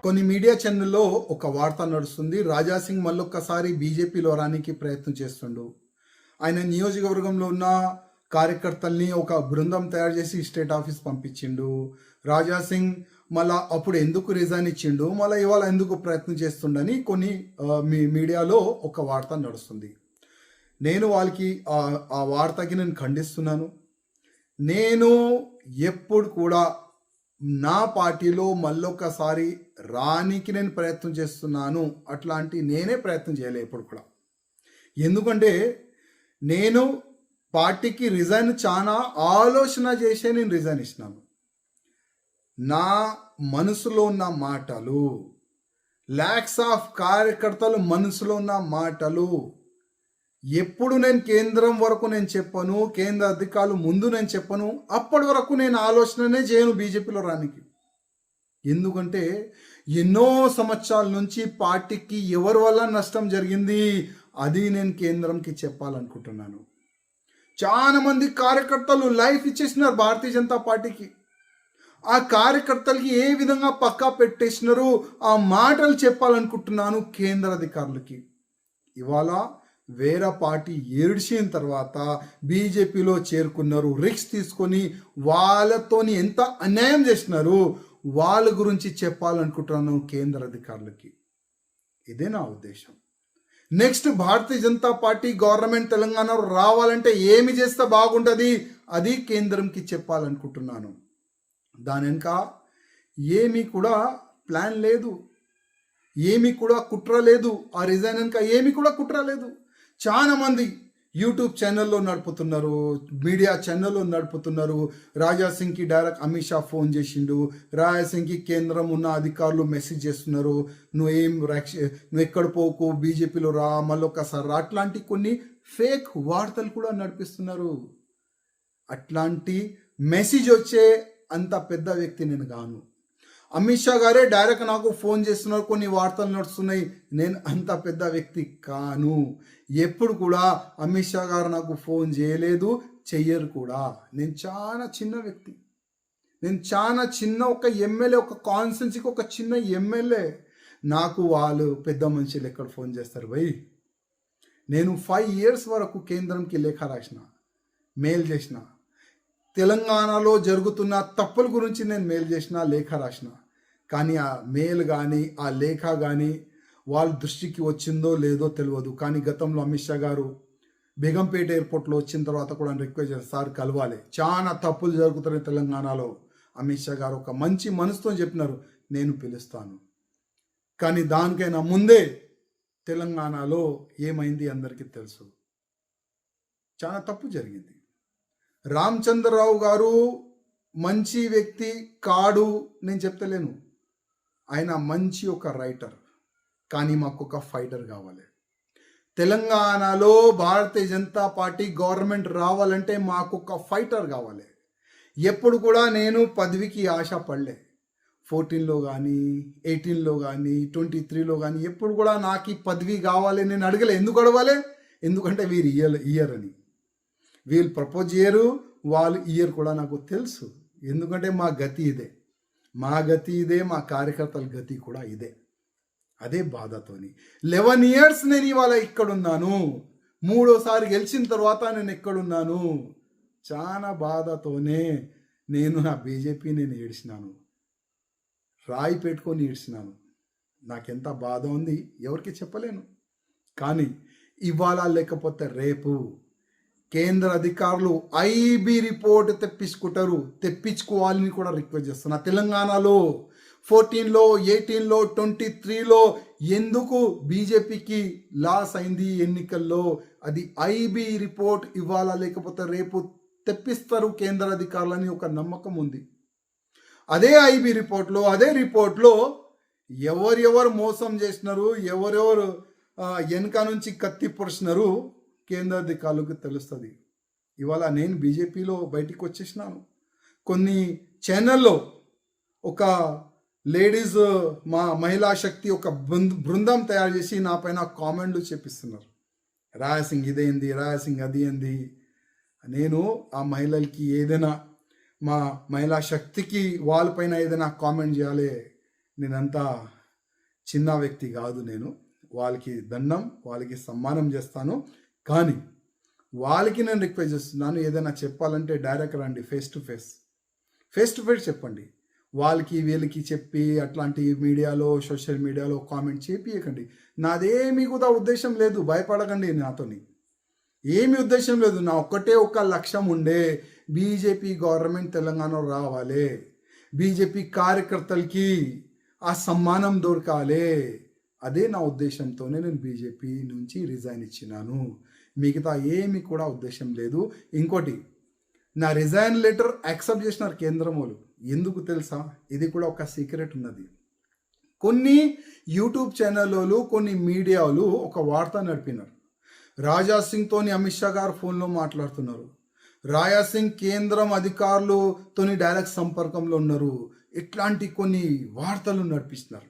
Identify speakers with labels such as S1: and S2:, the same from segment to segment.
S1: కొన్ని మీడియా ఛానల్లో ఒక వార్త నడుస్తుంది. రాజాసింగ్ మళ్ళొక్కసారి బీజేపీలో రానికి ప్రయత్నం చేస్తుండు. ఆయన నియోజకవర్గంలో ఉన్న కార్యకర్తల్ని ఒక బృందం తయారు చేసి స్టేట్ ఆఫీస్ పంపించిండు. రాజాసింగ్ మళ్ళా అప్పుడు ఎందుకు రిజైన్ ఇచ్చిండు, మళ్ళీ ఇవాళ ఎందుకు ప్రయత్నం చేస్తుండని కొన్ని మీడియాలో ఒక వార్త నడుస్తుంది. నేను వాళ్ళకి ఆ వార్తకి నేను ఖండిస్తున్నాను. నేను ఎప్పుడు కూడా నా పార్టీలో మళ్ళొకసారి రానికి నేను ప్రయత్నం చేస్తున్నాను, అట్లాంటి నేనే ప్రయత్నం చేయలే ఎప్పుడు కూడా. ఎందుకంటే నేను పార్టీకి రిజైన్ చాలా ఆలోచన చేసే నేను రిజైన్ ఇచ్చినాను. నా మనసులో ఉన్న మాటలు, ల్యాక్స్ ఆఫ్ కార్యకర్తలు మనసులో ఉన్న మాటలు ఎప్పుడు నేను కేంద్రం వరకు నేను చెప్పను, కేంద్ర అధికారులు ముందు నేను చెప్పను, అప్పటి వరకు నేను ఆలోచననే చేయను బీజేపీలో రానికి. ఎందుకంటే ఎన్నో సంవత్సరాల నుంచి పార్టీకి ఎవరి వల్ల నష్టం జరిగింది అది నేను కేంద్రంకి చెప్పాలనుకుంటున్నాను. చాలా మంది కార్యకర్తలు లైఫ్ ఇచ్చేసినారు భారతీయ జనతా పార్టీకి. ఆ కార్యకర్తలకి ఏ విధంగా పక్కా పెట్టేసినారు ఆ మాటలు చెప్పాలనుకుంటున్నాను కేంద్ర అధికారులకి. ఇవాళ వేరే పార్టీ ఏడ్చిన తర్వాత బీజేపీలో చేరుకున్నారు. రిస్క్ తీసుకొని వాళ్ళతోని ఎంత అన్యాయం చేసినారు వాళ్ళ గురించి చెప్పాలనుకుంటున్నాను కేంద్ర అధికారులకి. ఇదే నా ఉద్దేశం. Next Bharatiya Janata party government తెలంగాణలో రావాలంటే ఏమి చేస్తే బాగుంటుంది అది కేంద్రంకి చెప్పాలనుకుంటున్నాను. దాని వెనుక ఏమీ కూడా ప్లాన్ లేదు, ఏమీ కూడా కుట్ర లేదు. ఆ రిజైన్ వెనుక ఏమీ కూడా కుట్ర లేదు. చాలా మంది యూట్యూబ్ ఛానల్లో నడుపుతున్నారు, మీడియా ఛానల్లో నడుపుతున్నారు. రాజాసింగ్కి డైరెక్ట్ అమిత్ షా ఫోన్ చేసిండు, రాజాసింగ్కి కేంద్రం ఉన్న అధికారులు మెసేజ్ చేస్తున్నారు, నువ్వు ఎక్కడ పోకు, బీజేపీలో రా, మళ్ళొక్కసారి రా. అట్లాంటి కొన్ని ఫేక్ వార్తలు కూడా నడిపిస్తున్నారు. అట్లాంటి మెసేజ్ వచ్చే అంత పెద్ద వ్యక్తి నేను కాను. అమిత్ షా గారే డైరెక్ట్ నాకు ఫోన్ చేస్తున్నారు, కొన్ని వార్తలు నడుస్తున్నాయి. నేను అంత పెద్ద వ్యక్తి కాను. ఎప్పుడు కూడా అమిత్ షా గారు నాకు ఫోన్ చేయలేదు, చెయ్యరు కూడా. నేను చాలా చిన్న వ్యక్తి, నేను చాలా చిన్న ఒక ఎమ్మెల్యే, ఒక కాన్స్టిట్యున్సీకి ఒక చిన్న ఎమ్మెల్యే. నాకు వాళ్ళు పెద్ద మనుషులు ఎక్కడ ఫోన్ చేస్తారు భయ్. నేను 5 years వరకు కేంద్రంకి లేఖ రాసిన, మెయిల్ చేసిన. తెలంగాణలో జరుగుతున్న తప్పుల గురించి నేను మెయిల్ చేసిన, లేఖ రాసిన. కానీ ఆ మెయిల్ కానీ ఆ లేఖ కానీ వాళ్ళ దృష్టికి వచ్చిందో లేదో తెలియదు. కానీ గతంలో అమిత్ షా గారు బేగంపేట ఎయిర్పోర్ట్లో వచ్చిన తర్వాత కూడా రిక్వెస్ట్ చేస్తారు, సార్ కలవాలి, చాలా తప్పులు జరుగుతున్నాయి తెలంగాణలో. అమిత్ షా గారు ఒక మంచి మనసుతో చెప్పినారు, నేను పిలుస్తాను. కానీ దానికైనా ముందే తెలంగాణలో ఏమైంది అందరికీ తెలుసు. చాలా తప్పు జరిగింది. రామచంద్రరావు గారు మంచి వ్యక్తి కాడు నేను చెప్తలేను, ఆయన మంచి ఒక రైటర్. కానీ మాకు ఒక ఫైటర్ కావాలి. తెలంగాణలో భారతీయ జనతా పార్టీ గవర్నమెంట్ రావాలంటే మాకు ఒక ఫైటర్ కావాలి. ఎప్పుడు కూడా నేను పదవికి ఆశ పడలే. 14లో కానీ 18లో కానీ 23లో కానీ ఎప్పుడు కూడా నాకు ఈ పదవి కావాలి నేను అడగలే. ఎందుకు అడగాలి? ఎందుకంటే వీరు ఇయర్ అని. వీళ్ళు ప్రపోజ్ చేయరు, వాళ్ళు ఇయర్ కూడా నాకు తెలుసు. ఎందుకంటే మా గతి ఇదే, మా గతి ఇదే, మా కార్యకర్తల గతి కూడా ఇదే. అదే బాధతోని 11 years నేను ఇవాళ ఇక్కడున్నాను. 3వసారి గెలిచిన తర్వాత నేను ఎక్కడున్నాను. చాలా బాధతోనే నేను నా బీజేపీ నేను ఏడ్చినాను, రాయి పెట్టుకొని ఏడ్చినాను. నాకెంత బాధ ఉంది ఎవరికి చెప్పలేను. కానీ ఇవాళ లేకపోతే రేపు కేంద్ర అధికారులు ఐబీ రిపోర్ట్ తెప్పించుకోవాలని కూడా రిక్వెస్ట్ చేస్తున్నా. తెలంగాణలో 14లో 18లో 23లో ఎందుకు బీజేపీకి లాస్ అయింది ఎన్నికల్లో, అది ఐబీ రిపోర్ట్ ఇవాళ లేకపోతే రేపు తెప్పిస్తారు కేంద్ర అధికారులని ఒక నమ్మకం ఉంది. అదే ఐబీ రిపోర్ట్లో, అదే రిపోర్ట్లో ఎవరెవరు మోసం చేసినారు, ఎవరెవరు వెనక నుంచి కత్తి పొడిచినారు కేంద్ర అధికారులకు తెలుస్తుంది. ఇవాళ నేను బీజేపీలో బయటికి వచ్చేసినాను. కొన్ని ఛానల్లో ఒక లేడీస్, మా మహిళా శక్తి ఒక బృందం తయారు చేసి నా పైన కామెంట్లు చెప్పిస్తున్నారు, రాయసింగ్ ఇదేంది, రాయసింగ్ అది ఏంది. నేను ఆ మహిళలకి ఏదైనా, మా మహిళా శక్తికి వాళ్ళపైన ఏదైనా కామెంట్ చేయాలి, నేనంతా చిన్న వ్యక్తి కాదు నేను. వాళ్ళకి దండం, వాళ్ళకి సన్మానం చేస్తాను. కానీ వాళ్ళకి నేను రిక్వెస్ట్ చేస్తున్నాను, ఏదైనా చెప్పాలంటే డైరెక్ట్ రండి, ఫేస్ టు ఫేస్ చెప్పండి. వాళ్ళకి వీళ్ళకి చెప్పి అట్లాంటి మీడియాలో, సోషల్ మీడియాలో కామెంట్ చేపియకండి. నాదేమీ కూడా ఉద్దేశం లేదు, భయపడకండి. నాతోని ఏమి ఉద్దేశం లేదు. నా ఒక్క లక్ష్యం ఉండే, బీజేపీ గవర్నమెంట్ తెలంగాణలో రావాలి, బీజేపీ కార్యకర్తలకి ఆ సమ్మానం దొరకాలి. అదే నా ఉద్దేశంతోనే నేను బీజేపీ నుంచి రిజైన్ ఇచ్చినాను. మిగతా ఏమి కూడా ఉద్దేశం లేదు. ఇంకోటి, నా రిజైన్ లెటర్ యాక్సెప్ట్ చేసినారు కేంద్రం వాళ్ళు. ఎందుకు తెలుసా? ఇది కూడా ఒక సీక్రెట్ ఉన్నది. కొన్ని యూట్యూబ్ ఛానళ్ళు, కొన్ని మీడియాలు ఒక వార్త నడిపినారు. రాజా సింగ్తోని అమిత్ షా గారు ఫోన్లో మాట్లాడుతున్నారు. రాజా సింగ్ కేంద్రం అధికారులతోని డైరెక్ట్ సంపర్కంలో ఉన్నారు. ఇట్లాంటి కొన్ని వార్తలు నడిపిస్తున్నారు.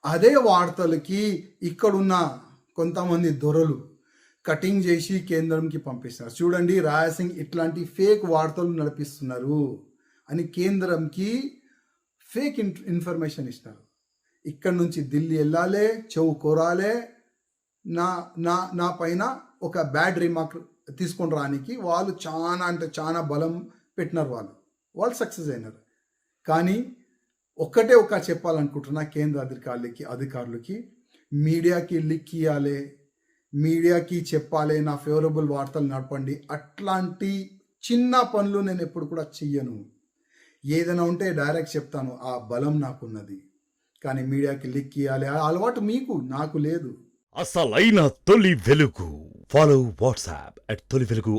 S1: అదే వార్తలకి ఇక్కడున్న కొంతమంది దొరలు కటింగ్ చేసి కేంద్రంకి పంపిస్తున్నారు. చూడండి, రాజా సింగ్ ఇట్లాంటి ఫేక్ వార్తలు నడిపిస్తున్నారు అని కేంద్రంకి ఫేక్ ఇన్ఫర్మేషన్ ఇస్తున్నారు. ఇక్కడ నుంచి ఢిల్లీ వెళ్ళాలి, చెవు కోరాలే, నా పైన ఒక బ్యాడ్ రిమార్క్ తీసుకొని రానికి వాళ్ళు చాలా అంటే చాలా బలం పెట్టినారు. వాళ్ళు సక్సెస్ అయినారు. కానీ ఒక్కటే చెప్పాలనుకుంటున్నా కేంద్ర అధికారులకి, మీడియాకి లిక్ ఇవ్వాలి, మీడియాకి చెప్పాలి, నా ఫేవరబుల్ వార్తలు నడపండి. అట్లాంటి చిన్న పనులు నేను ఎప్పుడు కూడా చెయ్యను. ఏదైనా ఉంటే డైరెక్ట్ చెప్తాను, ఆ బలం నాకున్నది. కానీ మీడియాకి లిక్ ఇవ్వాలి ఆ అలవాటు మీకు, నాకు లేదు.
S2: అసలైన తొలి వెలుగు. ఫాలో వాట్సాప్ @తొలి వెలుగు.